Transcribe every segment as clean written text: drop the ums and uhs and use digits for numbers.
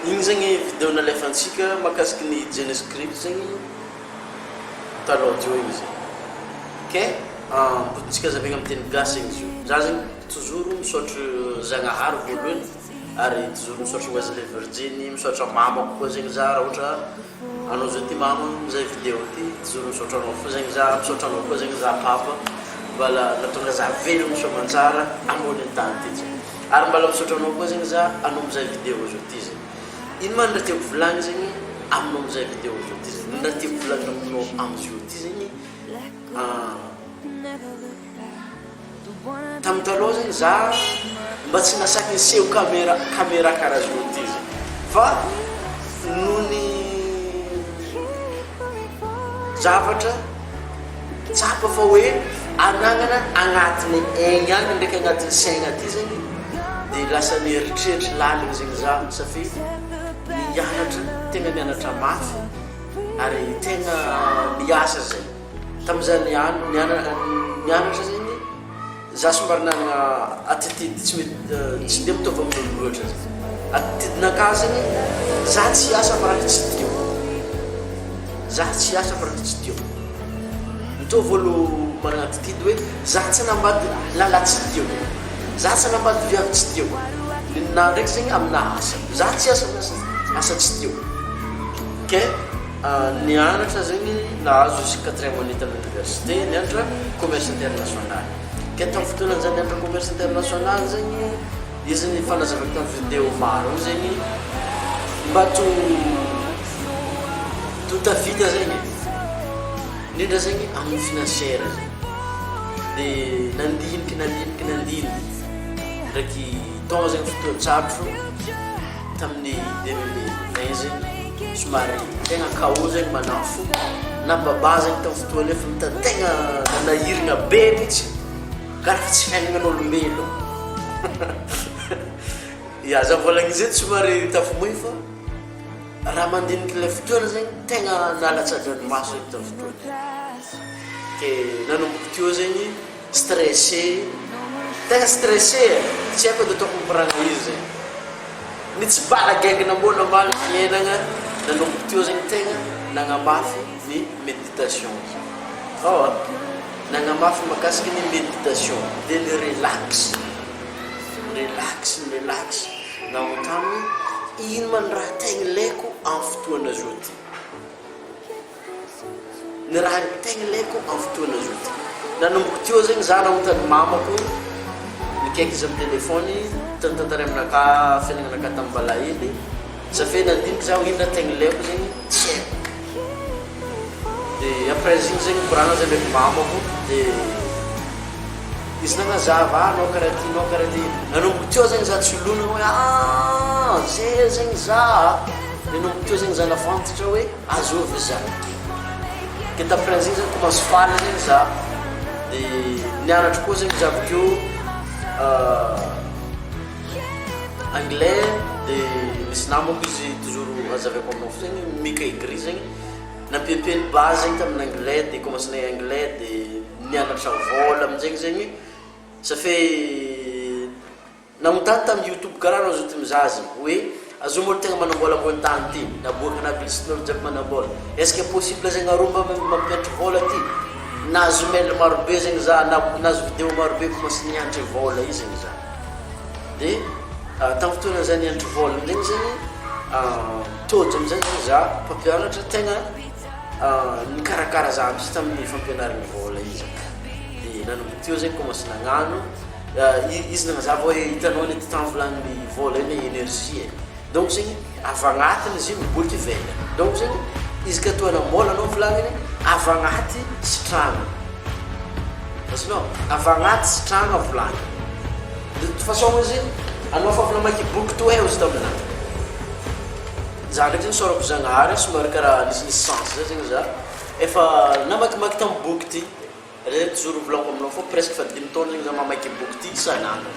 igny zegny vidéo nalefantsika makasiky ny The-genie-script zegny taloha teo igny zegny. Okay? Botintsika zavegna amin'ny teny gasy igny izy io. Za zegny toujours misaotra Zagnahary voalohany ary toujours misaotra oazy le Virginy, misaotra mamako koa zegny za raha ohatra anao zao ty mama mizay vidéo ty, toujours misaotra anao koa zegny za, misaotra anao koa zegny za papa. Mbala natonga za velogno soamantsara ambony tany ty zegny. Ary mbala misaotra anao koa zegny za anao mizay vidéo zao ty zegny. Ino man raha tiako volagny zegny aminao mizay vidéo zao ty zegny. Raha tiako volagny aminao amizio ty zegny tamin'ny taloha zegny za mba tsy nasaky niseho caméra karaha zio ty zegny. Fa noho ny zavatra tsapa fa hoe anagnana agnatiny aigny agny ndraiky agnatiny saigna ty zegny dia lasa nieritreritra lalina zegny za safy nianatra tegna nianatra mafy ary tegna niasa zegny. Tamin'izay nianatra zegny za somary nanagna attitude tsy dia mitovy amin'olo loatra zegny. Attitude-nakà zegny za tsy hiasa fa raha tsy tio. Za tsy hiasa fa raha tsy tio. Mitovy olo managna attitude hoe za tsy nambady lala tsy tio, za tsy nambady viavy tsy tio. Na ndraiky zegny amina asa za tsy asa asa tsy tio. Okay? Nianatra zegny nahazo jusqu'à 4e année tamin'ny université nianatra commerce international. Ke tamin'ny fotoanany zany nianatra commerce international zegny izy ny fanazavako tamin'ny vidéo maro zegny mba to tafita zegny indrindra zegny amin'ny financière zegny. Dia nandiniky ndraiky taona zegny fotoan-tsabotro tamin'ny 2020 zegny somary tegna KO zegny manafo na baba zegny tamin'ny fotoana efa tegna nanahirigna be mihitsy karaha tsy fiaignan'olombelo. Ya za volagny izy somary tafomoy fa raha mandiniky ilay fotoana zegny tegna nalatsadranomaso zegny tamin'ny fotoana. Ke nanomboky teo zegny stressé, tegna stressé tsy haiko dia ataoko mipiragna izy zegny. Ny tsy balagaingina mbona ambany fiainagna nanomboky teo zegny tegna nagnamafy ny méditation. Nagnamafy makasiky ny méditation dia ny relax nagnotany ino man raha tegna ilaiko amin'ny fotoana zao ty. Ny raha tegna ilaiko amin'ny fotoana zao ty nanomboky teo zegny za nagnotany mamako nikaiky izy amin'ny telefony tantantary aminakà fiaignananakà tamin'ny balahely safe nandiniky za ino raha tegna ilaiko zegny tsy haiko. Dia après igny zegny koragna zay ndraiky mamako dia izy nagnazava anao karaha ty anao karaha ty. Nanomboky teo zegny za tsy olona hoe zay zegny za. Nanomboky teo zegny za nafantatra hoe azovy za. Ke d'après zegny zegny commence faly zegny za dia nianatra koa zegny za avekeo anglais. Dia misy namako izy toujours azavako aminao fo zegny mika écrit zegny nampiampiny base zegny tamin'ny anglais dia commence nay anglais dia nianatra vola amin'izegny zegny safe nagnotany tamin'ny YouTube karaha anao zao ty mizazy hoe azomolo tegna manambola ambony tany ty naboaka nabisin'olo jiaby manambola, est-ce que possible zegny arô mba mampianatra vola ty. Nahazo mail marobe zegny za nahazo vidéo marobe commence nianatra vola izy zegny za. Dia tamin'ny fotoana zay nianatra vola zegny zegny tojo amizay zegny za mpampianatra tegna nikarakara za aby izy tamin'ny fampianarany vola izy. Dia nanomboky teo zegny commence nagnano izy nagnazava hoe hitanao ny temps volagnin'ny vola iny énergie donc zegny avy agnatiny izy miboaky ivelany. Donc zegny izy ka toa nambola anao volagniny avy agnaty sitragna asinao avy agnaty sitragna volagny. De toute façon izy anao fa namaky boky to eo izy taminah za ndraiky zegny sorako Zagnahary somary karaha nisy sens zay zegny za efa namakimaky tamin'ny boky ty regny toujours volagno aminao fô presque fa 5 taona zegny za mamaky boky ty isan'andro.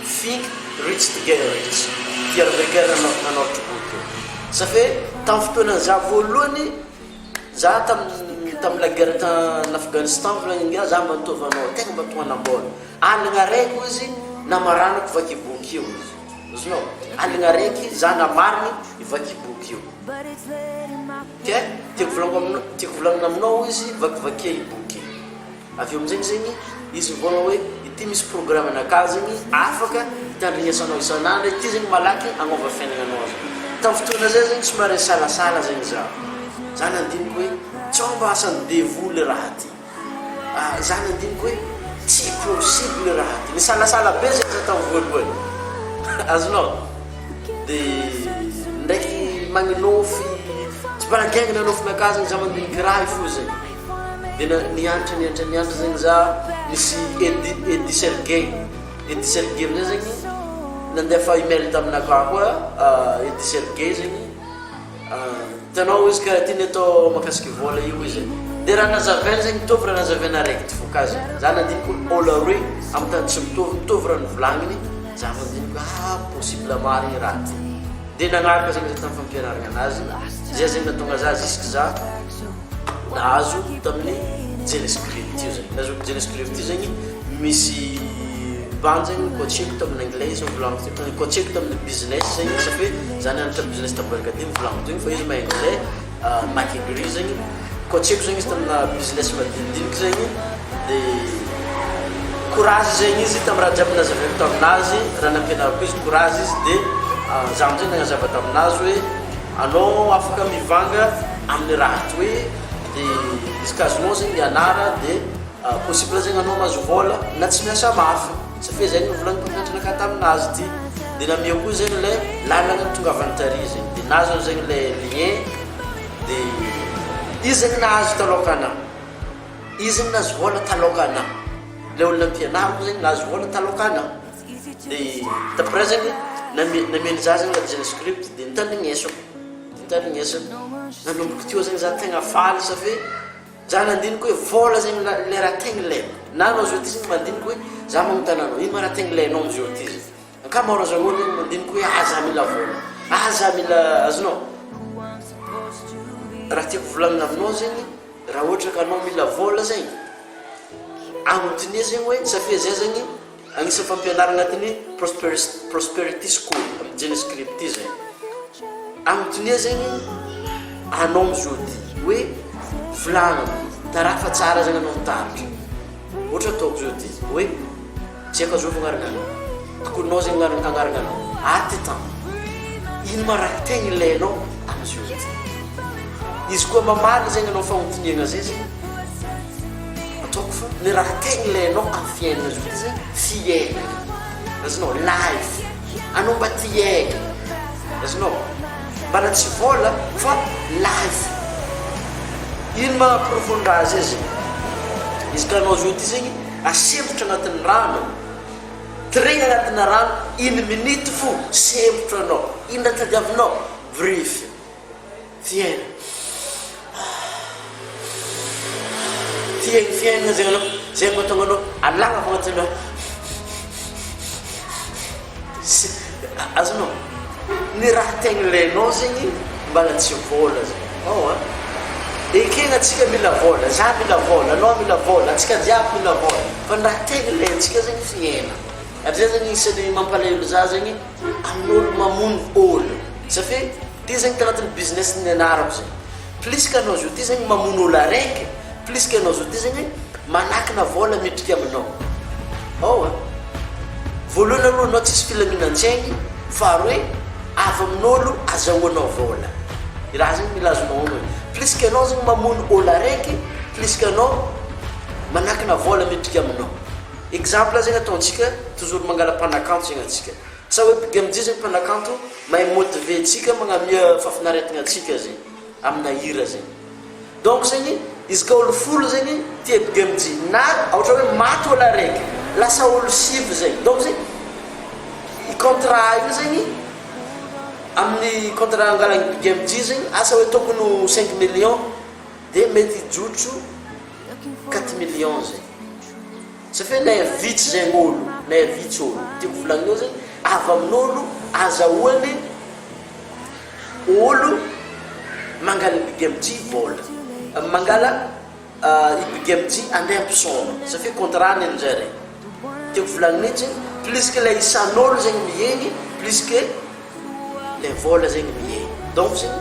Think rich to get rich Pierre Becker nanoratra boky io. Safe tamin'ny fotoana za voalohany za tamin'ny la guerre n'Afghanistan volagninga za mbatovy anao tegna mba toanambola aligna raiky izy namaranako vaky boky io izy Azonao, aligna raiky zana mariny ivaky boky io. Tiako volagnina aminao izy vakivakia i boky. Avy eo amin'izay zegny izy mivôlagna hoe ity misy programme anaka zegny afaka itandrignesanao isan'andro, ity zegny malaky agnova fiaignananao azy. Tamin'ny fotoana zay zegny somary salasala zegny za nandiniko hoe tsy mba asany devoly raha ty. Za nandiniko hoe tsy possible raha ty. Ny salasala be zegny za tamin'ny voalohany. Azonao, dia ndraiky magnanofy tsy mbanagegna nanofy-nakà zegny za mandiniky raha fo zegny. Dia nianatra zegny za nisy Edi Sergey amizay zegny nandefa email taminaka koa Edi Sergey zegny hitanao izy karaha tiany atao makasiky vola io izy. Dia raha nazavaina zegny mitovy raha nazavaina araiky ty fokazy. Za nandiniko ôla roe amin'ny tany tsy mitovy raha novolagniny. Za mandiniko possible marigny raha ty. Dia nagnaraka zegny za tamin'ny fampianarana anazy. Zay zegny natonga za jusque za nahazo tamin'ny The-genie-script io zegny. Nahazo The-genie-script io zegny misy bany zegny coacheko tamin'ny anglais volagno ty. Coacheko tamin'ny business zegny satria za nianatra business tamin'ny akademy volagno ty fa izy mahay anglais makigré zegny. Coacheko zegny izy tamin'ny business madinidiniky zegny. Dia courage zegny izy tamin'ny raha jiaby nazavaiko taminazy, raha nampianariko izy courage izy. Dia za amin'izay nagnazava taminazy hoe anao afaka mivanga amin'ny raha ty hoe dia izy ka azonao zegny mianara dia possible zegny anao mahazo vola na tsy miasa mafy satria zegny novolagny mpampianatranaka taminazy ty. Dia nameo koa zegny ilay lalagna tonga avantary zegny. Dia nazo zegny ilay lien. Dia izy zegny nahazo taloka anahy, izy zegny nahazo vola taloka anahy. Ilay olona ampianariko zegny nahazo vola taloka anahy. Dia d'après zegny nameny za zegny la The-genie-script dia nitandrignesa nanomboky teo zegny za tegna faly satria za nandiniko hoe vola zegny le raha tegna ilaina. Na anao zao ty zegny mandiniko hoe za magnontany anao ino ma raha tegna ilainao am'zao ty zegny. Ankamaroazan'olo zegny mandiniko hoe za mila vola, za mila azonao. Raha tiako volagnina aminao zegny raha ohatra ka anao mila vola zegny agnotinia zegny hoe satria zay zegny agnisan'ny fampianarana agnatin'ny prosperity school amin'ny The-genie-script ty zegny. Agnotinia zegny anao am'zao ty hoe volagna tarafa tsara zegny anao mitaritra. Ohatra ataoko zao ty hoe tsy haiko azova agnarananao tokonao zegny agnarananao ty tan ino ma raha tegna ilainao am'zao ty. Izy koa mamaly zegny anao fagnotiniagna zay zegny ataoko fa ny raha tegna ilainao amin'ny fiainana zao ty zegny fiainana. Azonao life anao mba ty aigna. Azonao mbana tsy vola fa life. Ino mahaprofondra azy zegny izy ka anao zao ty zegny asembotra agnatin'ny rano, tirena agnatina rano, 1 minute fo sembotra anao, ino raha tadiavinao brief fiaina. Fiainana zegny anao zegny mahatonga anao alagna fa agnatinao. Azonao ny raha tegna ilainao zegny mbana tsy vola zegny. Ekegna atsika mila vola, za mila vola, anao mila vola, atsika jiaby mila vola. Fa ny raha tegna ilaintsika zegny fiaina. Ary zay zegny isan'ny mampalahelo za zegny amin'olo mamono olo satria ty zegny tagnatin'ny business nianarako zegny. Plus ka anao zao ty zegny mamono olo araiky, plus ka anao zao ty zegny manakina vola midriky aminao. Voalohany aloha anao tsisy filaminan-tsaigny, faharoe avy amin'olo azahoanao vola. I raha zegny mila azonao hoe plus ka anao zegny mamono olo araiky, plus ka anao manakina vola midriky aminao. Exemple zegny ataontsika toujours mangala mpanakanto zegny atsika. Sa hoe gamedi zegny mpanakanto mahay motiver atsika magnamia fafinaretagna atsika zegny amina hira zegny. Donc zegny izy ka olo folo zegny tia gamedi na ohatra hoe maty olo araiky lasa olo sivy zegny. Donc zegny i contrat io zegny amin'ny contrat angalagny gamedi zegny asa hoe tokony 5 millions dia mety jotso 4 millions zegny. Satria na vitsy zegny olo, na vitsy olo tiako volagninao zegny avy amin'olo azahoany olo mangala gamedi vola, mangala gamedi andeha ampisoma satria contrat ny amin'zay regny. Tiako volagninay zegny plus que ilay isan'olo zegny mihegny plus que le vola zegny miaigny. Donc zegny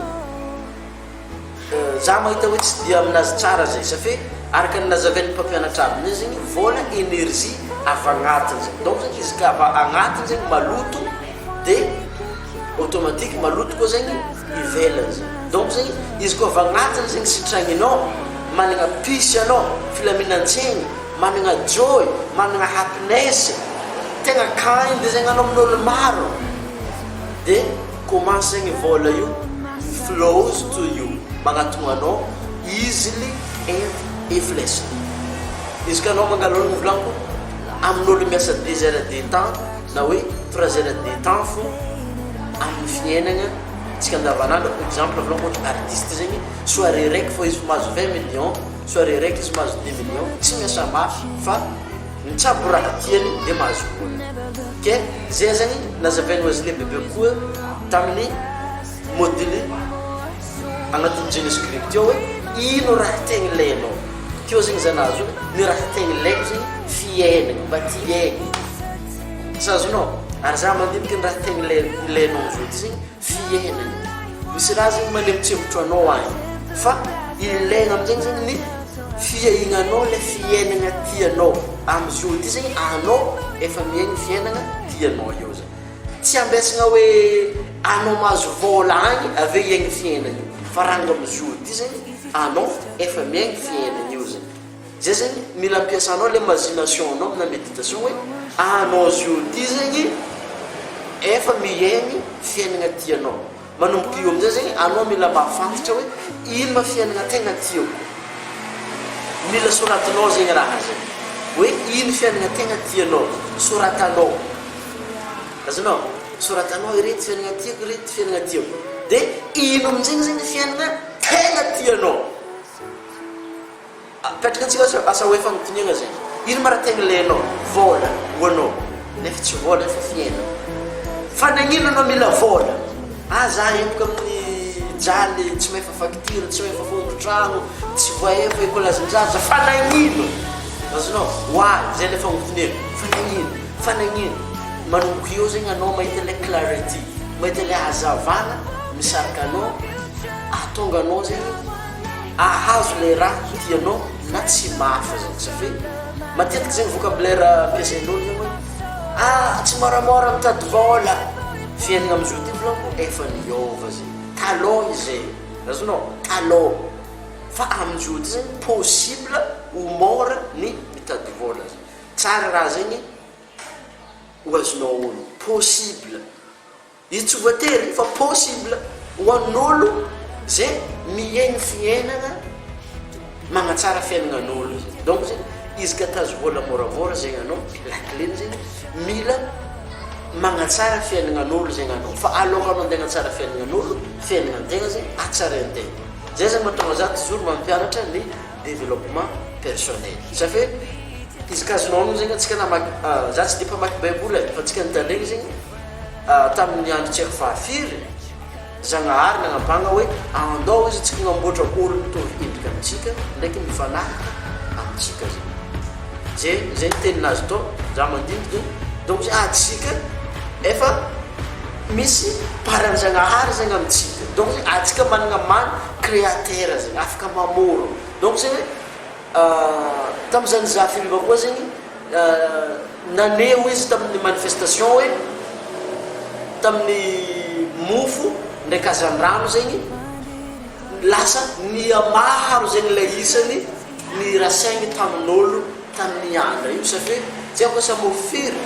za mahita hoe tsy dia aminazy tsara zay satria araka ny nazavain'ny mpampianatra aminy zegny vola énergie avy agnatiny zegny. Donc zegny izy ka avy agnatiny zegny maloto dia automatique maloto koa zegny ivelany zegny. Donc zegny izy koa avy agnatiny zegny sitragninao, managna pisy anao, filaminan-tsaigny, managna joy, managna happiness, tegna kind zegny anao amin'olo maro, dia commence zegny vola io flows to you, magnatogna anao easily and effortlessly. Izy ka anao mangalolo volaniko amin'olo miasa 2 heures de temps na hoe 3 heures de temps fo amin'ny fiainana tsika andavanandro. Par exemple volaniko ohatra artiste zegny soirée raiky fo izy mahazo 20 millions, soirée raiky izy mahazo 10 millions, tsy miasa mafy fa mitsabo raha tiany dia mahazo vola. Ke zay zegny nazavainy ho azy le bebe koa tamin'ny module agnatin'ny The-genie-script eo hoe ino raha tegna ilainao. Teo zegny zanazy ny raha tegna ilaiko zegny fiainana mba tiaigny sazonao. Ary za mandiniky ny raha tegna ilainao amizao ty zegny fiainana. Misy raha zegny malemitsembotro anao agny fa ilaigna amizegny zegny ny fiaignanao le fiainana tianao. Amizao ty zegny anao efa miaigny fiainana tianao eo zegny. Tsy ambesagna hoe anao mahazo vola agny ave iaigny fiainana fa ranga amizao ty zegny anao efa miaigny fiainana io zegny. Zay zegny mila ampiasanao le imagination anao na méditation hoe anao zio ty zegny efa miaigny fiainana tianao. Manomboka io amizay zegny anao mila mahafantatra hoe ino ma fiainana tegna tiako. Mila soratanao zegny raha zegny hoe ino fiainana tegna tianao, soratanao. Azonao soratanao ireto fiainana tiako, ireto fiainana tiako, dia ino amizegny zegny fiainana tegna tianao. Petraka antsika asa hoe fanontaniana zegny ino ma raha tegna ilainao. Vola hoanao nefa tsy vola fa fiainana. Fa nagnino anao mila vola? Za empoko amin'ny jaly tsy maefa facture, tsy maefa fondro-trano, tsy voaefa ekolazin-jaza. Fa nagnino? Azonao why zay le fanontaniana. Fa nagnino manomboka eo zegny anao mahita le clarity, mahita le hazavana misaraka anao, ahatonga anao zegny ahazo le raha tianao na tsy mafa zegny. Satria matetiky zegny vocabulaire ampiasain'olo zegny hoe tsy moramora mitady vola. Fiainana amizao ty volaniko efa niova zegny taloha izay. Azonao taloha fa amizao ty zegny possible ho mora ny mitady vola zegny. Tsara raha zegny ho azonao olo possible. Izy tsy voatery fa possible ho an'olo zay miaigny fiainana magnatsara fiainanan'olo zegny. Donc zegny izy ka tazo vola moramora zegny anao lakileny zegny mila magnatsara fiainanan'olo zegny anao. Fa aloka anao andeha agnatsara fiainanan'olo, fiainanantegna zegny atsaraintegna. Zay zegny mahatonga za toujours mampianatra ny développement personnel. Satria izy ka azonao no zegny atsika za tsy dia mpamaky baiboly fa tsika nitandregny zegny tamin'ny andro tsy haiko fahafiry Zagnahary nagnapagna hoe andao izy tsika gnamboatra olo mitovy endrika amitsika ndraiky mifanaraka amitsika zegny. Zay niteninazy tao za mandiniky. Donc zay atsika efa misy paran-Zagnahary zegny amitsika. Donc atsika managna man créateur zegny afaka mamoro. Donc zegny tam'izany za filiva koa zegny naneo izy tamin'ny manifestation hoe tamin'ny mofo ndraiky hazan-drano zegny lasa niamaro zegny le isany ny rasaigny tamin'olo tamin'ny andra io. Satria tsy ako asa mofo firy,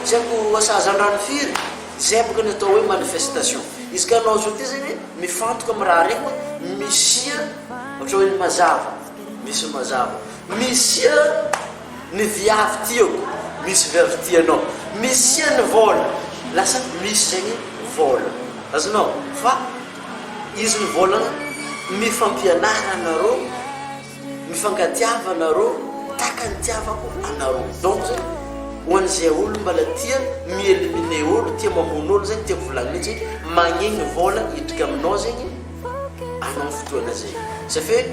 tsy ako asa hazan-drano firy, zay boka ny atao hoe manifestation. Izy ka anao zao ty zegny mifantoka amin'ny raha raiky hoe misia ohatra hoe mazava, misy mazava, misia ny viavy tiako, misy viavy tianao, misia ny vola, lasa misy zegny vola. Azonao fa izy ny volana mifampianara anareo, mifankatiava anareo taka ny tiavako anareo. Donc zegny ho an'izay olo mbala tia mielimine olo, tia mamono olo zegny tiako volagniny izy magnegny vola hidrika aminao zegny anao fotoana zegny. Satria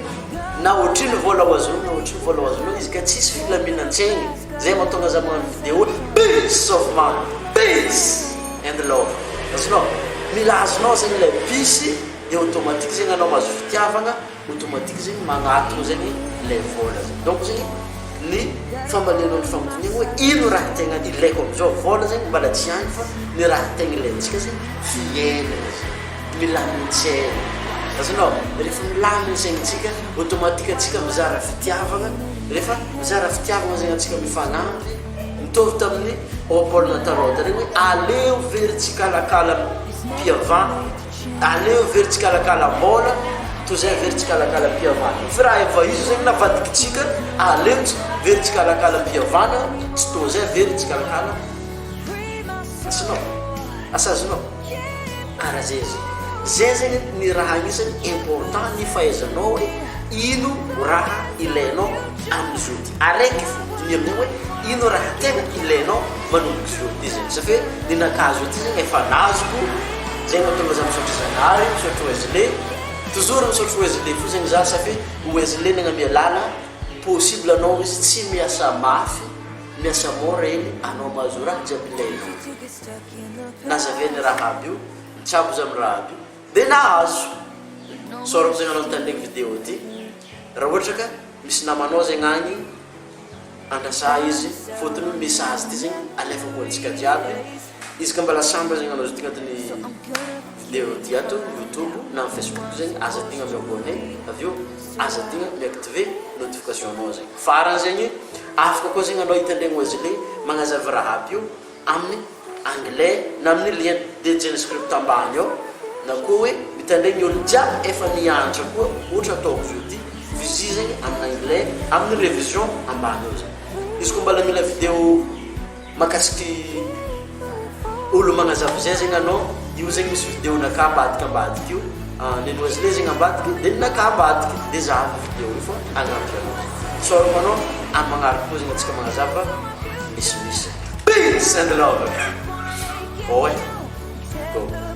na ohatriny vola ho azonao, na ohatriny vola ho azonao izy ka tsisy filaminan-tsaigny. Zay mahatonga za magnano vidéo peace of mind, peace and love. azonao mila azonao zegny le pisy dia automatique zegny anao mahazo fitiavagna automatique zegny magnatogna zegny le vola zegny donc zegny ny fambalenao ny famotonigny hoe ino raha tegna ilaiko amizao vola zegny mbala tsy any fa ny raha tegna ilaintsika zegny fiainana mila mitsena azonao rehefa milaminy saignintsika automatique atsika mizara fitiavagna rehefa mizara fitiavagna zegny atsika mifanampy mitovy tamin'ny Paul Natarota regny hoe aleo veritsika alakala mpiavana aleo veritsika alakala mbola toy zay veritsika alakala mpiavana fa raha efa izy zegny navadikitsika aleo veritsika alakala mpiavana tsy toy zay veritsika alakala asanao asazonao karaha zay zay zegny ny raha agnisany important ny fahaizanao hoe ino raha ilainao amin'izao ty araiky ny amin'igny hoe ino raha tena ilainao manomboka zao ty zegny satria ny nakazo ty zegny efa nazoko zegny mahatonga za misaotra zanahary misaotra Wesley toujours misaotra Wesley fo zegny za satria Wesley nagnamia lala possible anao izy tsy miasa mafy miasa mora eny anao mahazo raha jiaby ilainao nazaveny raha aby io mitsabo za amin'ny raha aby io dia nahazo sorako zegny anao mitandregny vidéo ty raha ohatra ka misy namanao zegny agny andrasa izy fotony message ty zegny alefako antsika jiaby izy ka mbala sambra zegny anao zay ty agnatin'ny vidéo ty ato YouTube na Facebook zegny aza tigna mi-abonné avy eo aza tigna mi-activer notification anao zegny farany zegny afaka koa zegny anao hitandregny Wesley magnazava raha aby io amin'ny anglais na amin'ny lien The-genie-script ambany ao na koa hoe mitandregny olo jiaby efa nianatra koa ohatra ataoko zio ty vizy zegny amin'ny anglais amin'ny révision ambany ao zegny izy koa mbala mila vidéo makasiky olo magnazava zay zegny anao io zegny misy vidéo naka ambadika io neny Wesley zegny ambadika dia naka ambadika dia zahava vidéo io fa agnampy anao sorako anao amin'ny magnaraka koa zegny atsika magnazava misimisy peace and love. Boy, go.